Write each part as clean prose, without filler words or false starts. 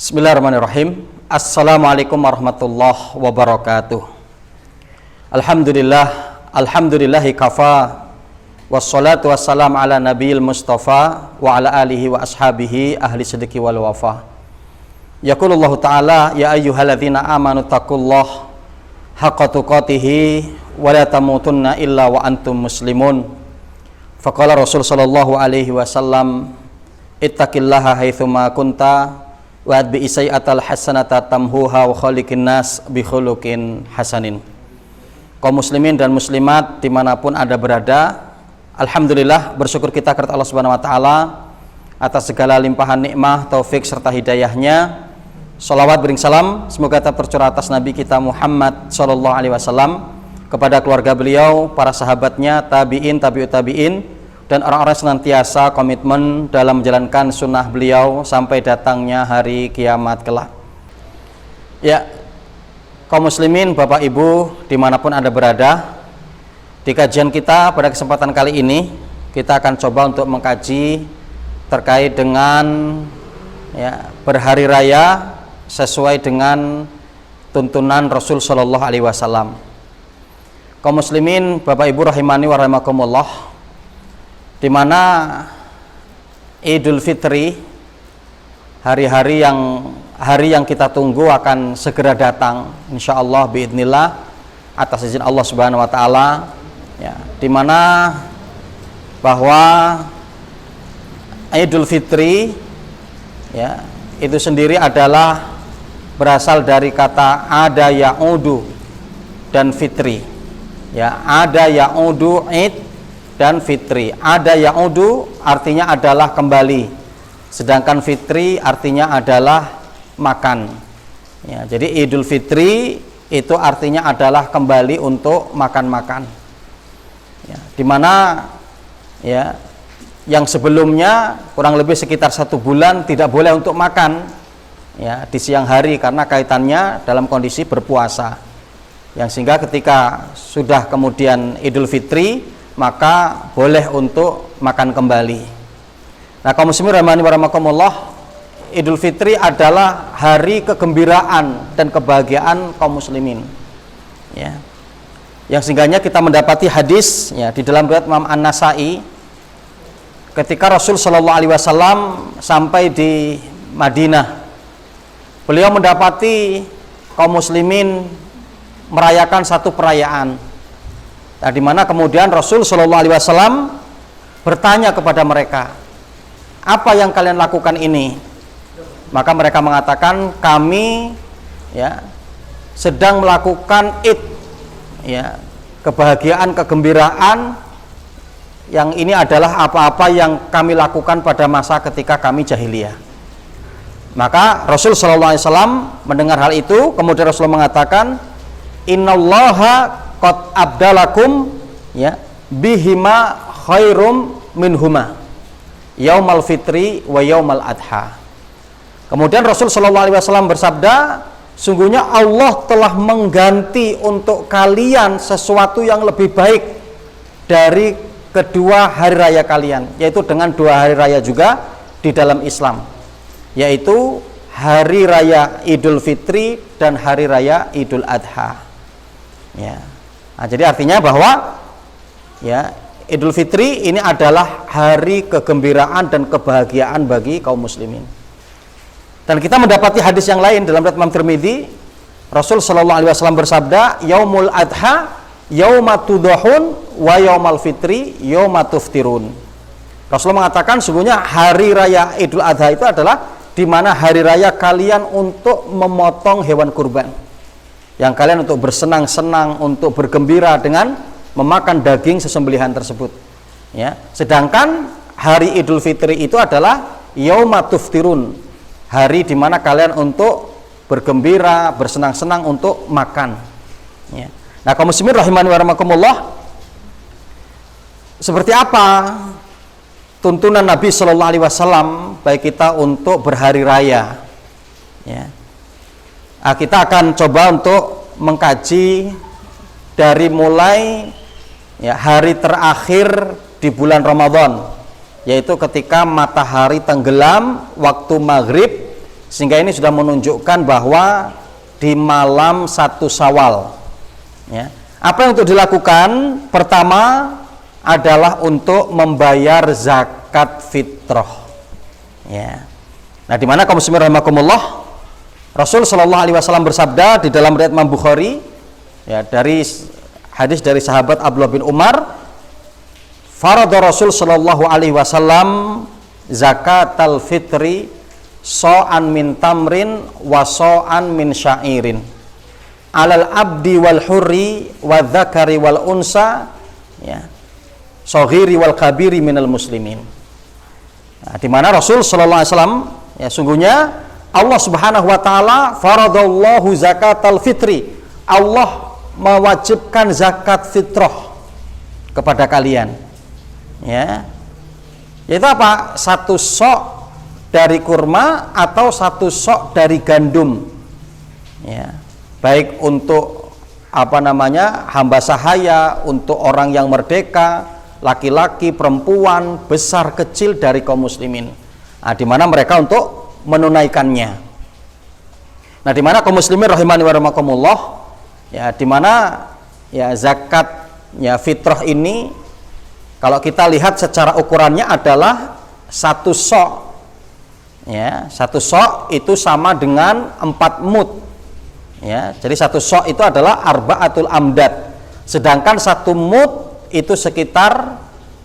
Bismillahirrahmanirrahim. Assalamualaikum warahmatullahi wabarakatuh. Alhamdulillahi kafa, wassalatu wassalamu ala nabiyil mustafa wa ala alihi wa ashabihi ahli sidqi wal wafa. Yaqulullahu ta'ala ya ayyuhalladzina amanu taqullaha haqqa tuqatih wa la tamutunna illa wa antum muslimun. Faqala Rasul sallallahu alaihi wasallam ittaqillaha haitsuma kunta wa bi isai'atal hasanata tamhuha wa khaliqin nas bi khuluqin hasanin. Kaum muslimin dan muslimat dimanapun Anda berada, alhamdulillah bersyukur kita kepada Allah Subhanahu wa taala atas segala limpahan nikmah, taufik serta hidayahnya. Shalawat bering salam semoga tetap tercurah atas Nabi kita Muhammad sallallahu alaihi wasallam, kepada keluarga beliau, para sahabatnya, tabi'in, tabi'ut tabi'in, dan orang-orang senantiasa komitmen dalam menjalankan sunnah beliau sampai datangnya hari kiamat kelak. Ya, kaum muslimin, bapak ibu dimanapun Anda berada, di kajian kita pada kesempatan kali ini kita akan coba untuk mengkaji terkait dengan berhari raya sesuai dengan tuntunan Rasul Shallallahu Alaihi Wasallam. Kaum muslimin, bapak ibu rahimani wa rahimakumullah, di mana Idul Fitri, hari yang kita tunggu akan segera datang insyaallah biidznillah atas izin Allah Subhanahu wa taala, ya, di mana bahwa Idul Fitri, ya, itu sendiri adalah berasal dari kata ada ya'udu dan fitri, ya, ada ya'udu id dan fitri. Ada ya'udu artinya adalah kembali, sedangkan fitri artinya adalah makan, ya, jadi Idul Fitri itu artinya adalah kembali untuk makan-makan, ya, dimana ya yang sebelumnya kurang lebih sekitar 1 bulan tidak boleh untuk makan, ya, di siang hari karena kaitannya dalam kondisi berpuasa, yang sehingga ketika sudah kemudian Idul Fitri maka boleh untuk makan kembali. Nah, kaum muslimin rahimani wa rahimakumullah, Idul Fitri adalah hari kegembiraan dan kebahagiaan kaum muslimin, ya, yang sehingganya kita mendapati hadis, ya, di dalam riwayat Imam An-Nasai ketika Rasul Shallallahu Alaihi Wasallam sampai di Madinah, beliau mendapati kaum muslimin merayakan satu perayaan. Nah, di mana kemudian Rasul Shallallahu Alaihi Wasallam bertanya kepada mereka, apa yang kalian lakukan ini? Maka mereka mengatakan, kami, ya, sedang melakukan Id, ya, kebahagiaan, kegembiraan, yang ini adalah apa-apa yang kami lakukan pada masa ketika kami jahiliyah. Maka Rasul Shallallahu Alaihi Wasallam mendengar hal itu, kemudian Rasul mengatakan, innallaha qad abdalakum, ya, bihima khairum minhuma yaumal fitri wa yaumal adha. Kemudian Rasul Shallallahu Alaihi Wasallam bersabda, sungguhnya Allah telah mengganti untuk kalian sesuatu yang lebih baik dari kedua hari raya kalian, yaitu dengan 2 hari raya juga di dalam Islam, yaitu hari raya Idul Fitri dan hari raya Idul Adha, ya. Nah, jadi artinya bahwa, ya, Idul Fitri ini adalah hari kegembiraan dan kebahagiaan bagi kaum muslimin. Dan kita mendapati hadis yang lain dalam riwayat Imam Tirmidzi, Rasul Shallallahu Alaihi Wasallam bersabda, yaumul adha yaumatudhun wa yaumal fitri yaumatuftirun. Rasul mengatakan sungguhnya hari raya Idul Adha itu adalah di mana hari raya kalian untuk memotong hewan kurban, yang kalian untuk bersenang-senang, untuk bergembira dengan memakan daging sesembelihan tersebut, ya. Sedangkan hari Idul Fitri itu adalah yauma tuftirun, hari di mana kalian untuk bergembira, bersenang-senang untuk makan. Ya. Nah, kaum muslimin rahimani wa rahimakumullah, seperti apa tuntunan Nabi Shallallahu Alaihi Wasallam baik kita untuk berhari raya? Ya. Nah, kita akan coba untuk mengkaji dari mulai hari terakhir di bulan Ramadan, yaitu ketika matahari tenggelam waktu maghrib, sehingga ini sudah menunjukkan bahwa di malam 1 Syawal. Ya. Apa yang untuk dilakukan? Pertama adalah untuk membayar zakat fitrah. Ya. Nah, di mana kaum muslimin rahimakumullah, Rasul Shallallahu Alaihi Wasallam bersabda di dalam riwayat Imam Bukhari, ya, dari hadis dari sahabat Abdullah bin Umar, farada Rasul Shallallahu Alaihi Wasallam zakatal fitri so'an min tamrin wa so'an min syairin alal abdi wal hurri wa dzakari wal unsa, ya, soghiri wal kabiri minal muslimin. Nah, di mana Rasul Shallallahu Alaihi Wasallam, ya, sungguhnya Allah Subhanahu wa taala faradallahu zakatal fitri, Allah mewajibkan zakat fitrah kepada kalian. Ya. Yaitu apa? 1 sok dari kurma atau 1 sok dari gandum. Ya. Baik untuk hamba sahaya, untuk orang yang merdeka, laki-laki, perempuan, besar kecil dari kaum muslimin. Nah, di mana mereka untuk menunaikannya. Nah, di mana kaum muslimin rahimani wa rahimakumullah, ya, di mana ya zakat ya fitrah ini kalau kita lihat secara ukurannya adalah 1 sok. Ya, 1 sok itu sama dengan 4 mud. Ya, jadi 1 sok itu adalah arba'atul amdad. Sedangkan 1 mud itu sekitar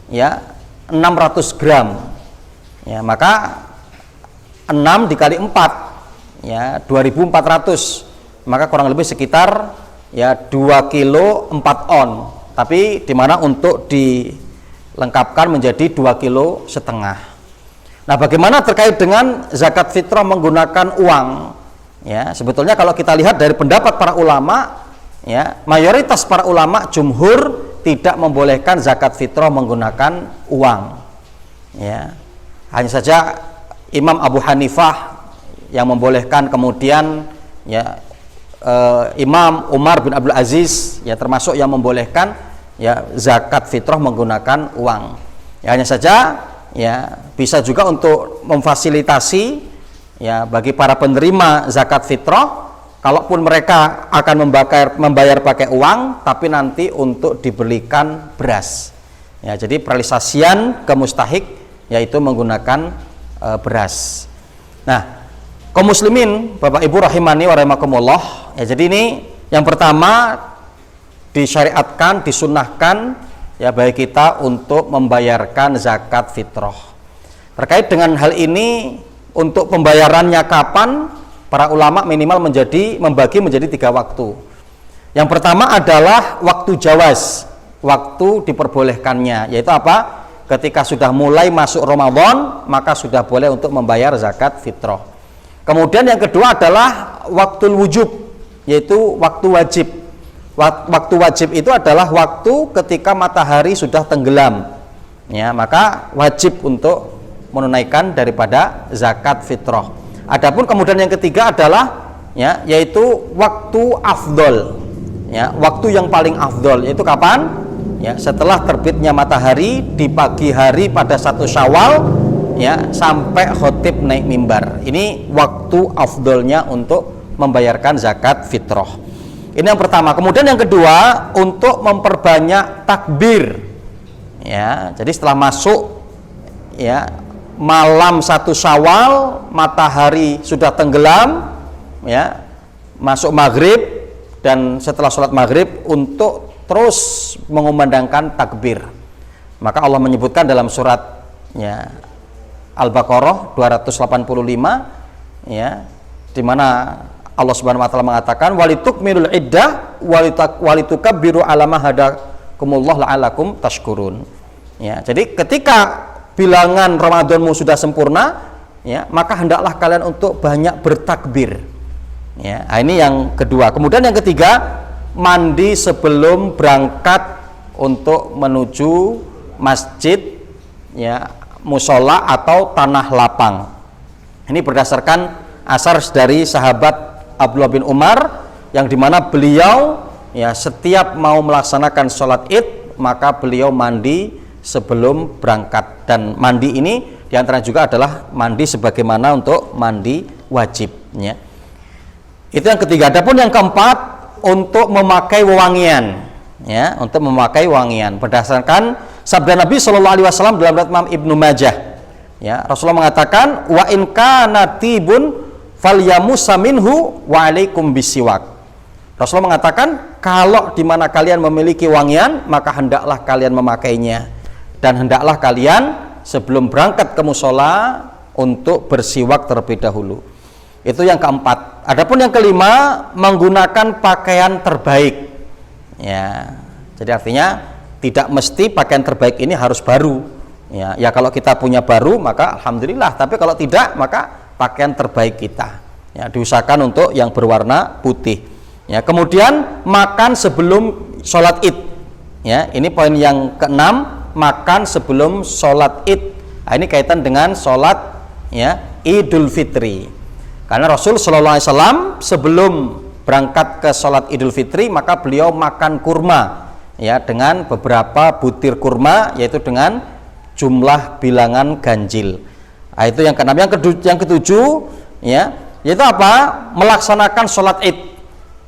ya 600 gram. Ya, maka 6 dikali 4 ya 2400, maka kurang lebih sekitar ya 2 kilo 4 on, tapi dimana untuk dilengkapkan menjadi 2,5 kilo. Nah, bagaimana terkait dengan zakat fitrah menggunakan uang? Ya, sebetulnya kalau kita lihat dari pendapat para ulama, ya, mayoritas para ulama jumhur tidak membolehkan zakat fitrah menggunakan uang. Ya, hanya saja Imam Abu Hanifah yang membolehkan, kemudian ya Imam Umar bin Abdul Aziz ya termasuk yang membolehkan ya zakat fitrah menggunakan uang. Ya, hanya saja ya bisa juga untuk memfasilitasi ya bagi para penerima zakat fitrah, kalaupun mereka akan membayar pakai uang, tapi nanti untuk dibelikan beras. Ya, jadi peralisasian ke mustahik yaitu menggunakan beras. Nah, kaum muslimin, Bapak Ibu rahimani wa rahimakumullah, ya, jadi ini yang pertama disyariatkan, disunnahkan ya bagi kita untuk membayarkan zakat fitrah. Terkait dengan hal ini, untuk pembayarannya kapan? Para ulama minimal membagi menjadi 3 waktu. Yang pertama adalah waktu jawaz, waktu diperbolehkannya, yaitu apa? Ketika sudah mulai masuk Ramadan, maka sudah boleh untuk membayar zakat fitrah. Kemudian yang kedua adalah waktu wujub, yaitu waktu wajib. Waktu wajib itu adalah waktu ketika matahari sudah tenggelam. Ya, maka wajib untuk menunaikan daripada zakat fitrah. Adapun kemudian yang ketiga adalah ya, yaitu waktu afdol. Ya, waktu yang paling afdol yaitu kapan? Ya, setelah terbitnya matahari di pagi hari pada 1 Syawal ya sampai khotib naik mimbar. Ini waktu afdolnya untuk membayarkan zakat fitrah. Ini yang pertama. Kemudian yang kedua, untuk memperbanyak takbir. Ya, jadi setelah masuk ya malam 1 Syawal, matahari sudah tenggelam, ya, masuk maghrib, dan setelah sholat maghrib untuk terus mengumandangkan takbir. Maka Allah menyebutkan dalam surat ya, Al-Baqarah 285 ya, di mana Allah Subhanahu wa taala mengatakan walitukmilul iddah walitukabbiru ala ma hadakumullah la'alakum tashkurun. Ya, jadi ketika bilangan Ramadanmu sudah sempurna, ya, maka hendaklah kalian untuk banyak bertakbir. Ya, ini yang kedua. Kemudian yang ketiga, mandi sebelum berangkat untuk menuju masjid, ya, musola atau tanah lapang. Ini berdasarkan asar dari sahabat Abdullah bin Umar, yang dimana beliau, ya, setiap mau melaksanakan sholat id maka beliau mandi sebelum berangkat, dan mandi ini diantara juga adalah mandi sebagaimana untuk mandi wajib, ya. Itu yang ketiga. Adapun yang keempat, untuk memakai wewangian, ya, untuk memakai wangian berdasarkan sabda Nabi Shallallahu Alaihi Wasallam dalam riwayat Imam Ibnu Majah, ya, Rasulullah mengatakan, wa in kana tibun falyamusa minhu wa alaikum bisiwak. Rasulullah mengatakan, kalau di mana kalian memiliki wangian maka hendaklah kalian memakainya, dan hendaklah kalian sebelum berangkat ke musola untuk bersiwak terlebih dahulu. Itu yang keempat. Adapun yang kelima, menggunakan pakaian terbaik, ya. Jadi artinya tidak mesti pakaian terbaik ini harus baru, ya. Ya kalau kita punya baru maka alhamdulillah, tapi kalau tidak maka pakaian terbaik kita, ya, diusahakan untuk yang berwarna putih, ya. Kemudian makan sebelum sholat id, ya. Ini poin yang keenam, makan sebelum sholat id. Nah, ini kaitan dengan sholat, ya, Idul Fitri. Karena Rasul Shallallahu Alaihi Wasallam sebelum berangkat ke sholat Idul Fitri maka beliau makan kurma, ya, dengan beberapa butir kurma, yaitu dengan jumlah bilangan ganjil. Nah, itu yang keenam. Yang ketujuh, ya, yaitu apa? Melaksanakan sholat id,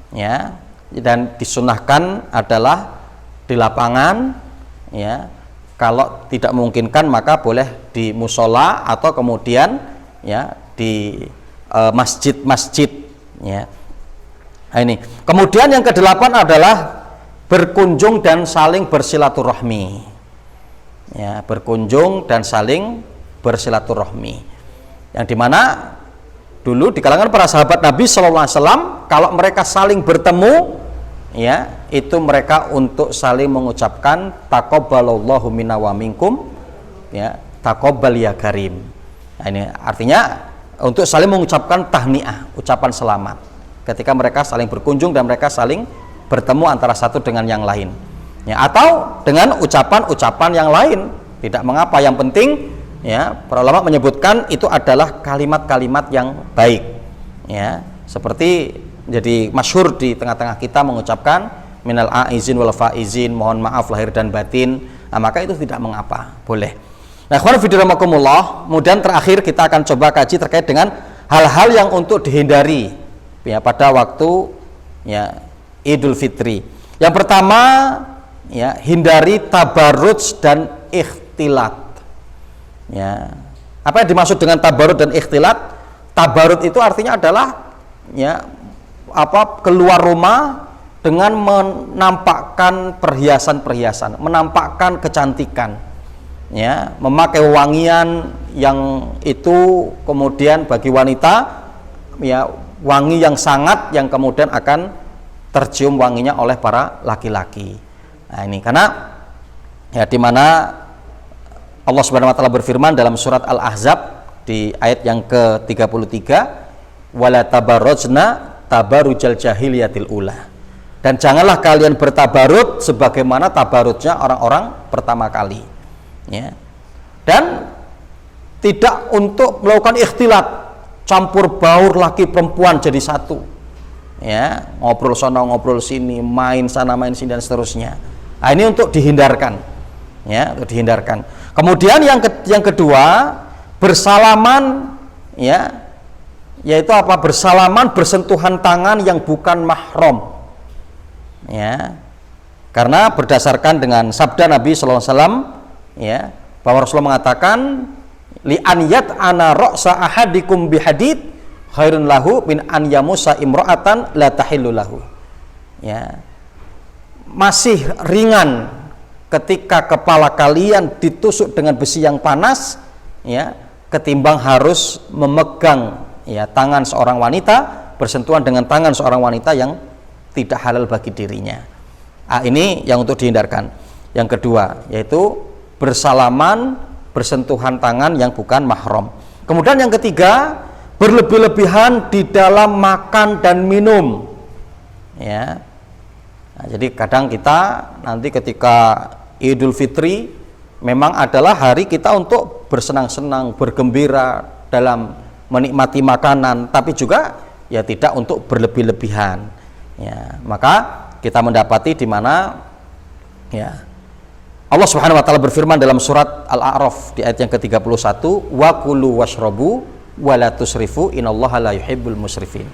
ya, dan disunahkan adalah di lapangan, ya. Kalau tidak memungkinkan maka boleh di musola atau kemudian, ya, di masjid-masjid, ya. Nah, ini. Kemudian yang kedelapan adalah berkunjung dan saling bersilaturahmi, ya, berkunjung dan saling bersilaturahmi, yang dimana dulu di kalangan para sahabat Nabi Shallallahu Alaihi Wasallam kalau mereka saling bertemu, ya, itu mereka untuk saling mengucapkan taqabbalallahu minna wa minkum, ya, taqabbal ya karim. Nah, ini artinya untuk saling mengucapkan tahniah, ucapan selamat ketika mereka saling berkunjung dan mereka saling bertemu antara satu dengan yang lain, ya, atau dengan ucapan-ucapan yang lain, tidak mengapa, yang penting, ya, para ulama menyebutkan itu adalah kalimat-kalimat yang baik, ya, seperti jadi masyhur di tengah-tengah kita mengucapkan minal aizin wal faizin, mohon maaf lahir dan batin. Nah, maka itu tidak mengapa, boleh. Nah, ikhwan fillah rahimakumullah, kemudian terakhir kita akan coba kaji terkait dengan hal-hal yang untuk dihindari, ya, pada waktu, ya, Idul Fitri. Yang pertama, ya, hindari tabarruj dan ikhtilat, ya. Apa yang dimaksud dengan tabarruj dan ikhtilat? Tabarruj itu artinya adalah, ya, apa, keluar rumah dengan menampakkan perhiasan-perhiasan, menampakkan kecantikan, ya, memakai wangian yang itu kemudian bagi wanita, ya, wangi yang sangat yang kemudian akan tercium wanginya oleh para laki-laki. Nah, ini karena, ya, di mana Allah Subhanahu wa taala berfirman dalam surat Al-Ahzab di ayat yang ke-33, wala tabarrujna tabarujal jahiliyatil ula. Dan janganlah kalian bertabarut sebagaimana tabarutnya orang-orang pertama kali, ya. Dan tidak untuk melakukan ikhtilat, campur baur laki perempuan jadi satu, ya, ngobrol sana ngobrol sini, main sana main sini dan seterusnya. Nah, ini untuk dihindarkan, ya, untuk dihindarkan. Kemudian yang kedua, bersalaman, ya, yaitu apa? Bersalaman, bersentuhan tangan yang bukan mahram, ya, karena berdasarkan dengan sabda Nabi Sallallahu Alaihi Wasallam, ya, bahwa Rasulullah mengatakan li an yat'ana ra'sa ahadikum bihadid khairun lahu min an yamusa imra'atan la tahillu lahu, ya, masih ringan ketika kepala kalian ditusuk dengan besi yang panas, ya, ketimbang harus memegang, ya, tangan seorang wanita, bersentuhan dengan tangan seorang wanita yang tidak halal bagi dirinya. Ini yang untuk dihindarkan. Yang kedua, yaitu bersalaman bersentuhan tangan yang bukan mahram. Kemudian yang ketiga, berlebih-lebihan di dalam makan dan minum. Ya. Nah, jadi kadang kita nanti ketika Idul Fitri memang adalah hari kita untuk bersenang-senang, bergembira dalam menikmati makanan, tapi juga ya tidak untuk berlebih-lebihan. Ya, maka kita mendapati di mana ya Allah Subhanahu wa taala berfirman dalam surat Al-A'raf di ayat yang ke-31, wa kulu washrabu wa la tusrifu innallaha la yuhibbul musrifin.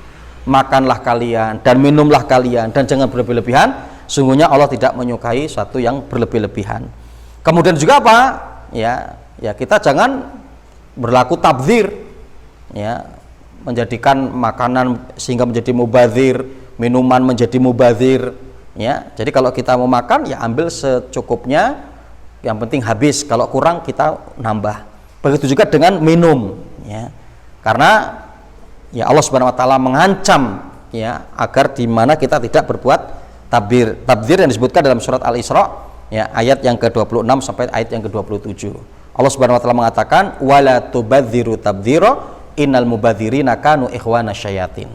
Makanlah kalian dan minumlah kalian dan jangan berlebih-lebihan, sungguhnya Allah tidak menyukai satu yang berlebih-lebihan. Kemudian juga apa? Ya kita jangan berlaku tabdzir, ya, menjadikan makanan sehingga menjadi mubadzir, minuman menjadi mubadzir. Ya, jadi kalau kita mau makan ya ambil secukupnya, yang penting habis, kalau kurang kita nambah. Begitu juga dengan minum, ya. Karena ya Allah Subhanahu wa taala mengancam ya agar di mana kita tidak berbuat tabdzir. Tabdzir yang disebutkan dalam surat Al-Isra ya ayat yang ke-26 sampai ayat yang ke-27. Allah Subhanahu wa taala mengatakan wala tubadziru tabdzira innal mubadzirina kanu ikhwana syayatin.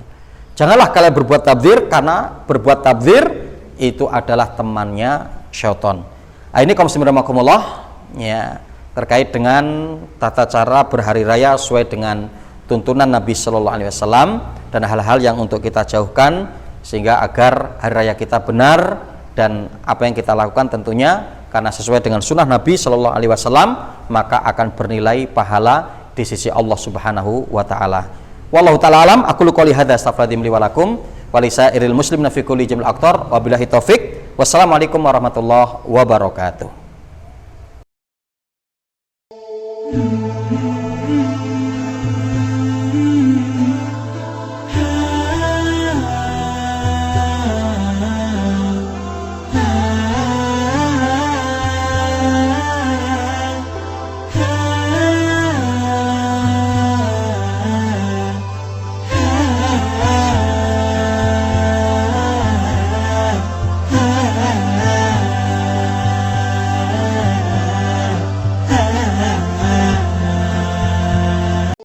Janganlah kalian berbuat tabdzir, karena berbuat tabdzir itu adalah temannya syaitan. Ini kaum muslimin rahimakumullah, ya, terkait dengan tata cara berhari raya sesuai dengan tuntunan Nabi Shallallahu Alaihi Wasallam dan hal-hal yang untuk kita jauhkan sehingga agar hari raya kita benar, dan apa yang kita lakukan tentunya karena sesuai dengan sunnah Nabi Shallallahu Alaihi Wasallam, maka akan bernilai pahala di sisi Allah Subhanahu wa taala. Wallahu taala alam, aku qouli hadza astaghfirullahi li wa lakum wa lisairil muslimina fi kulli jamil aqtar wa billahi taufik. Wassalamualaikum warahmatullahi wabarakatuh.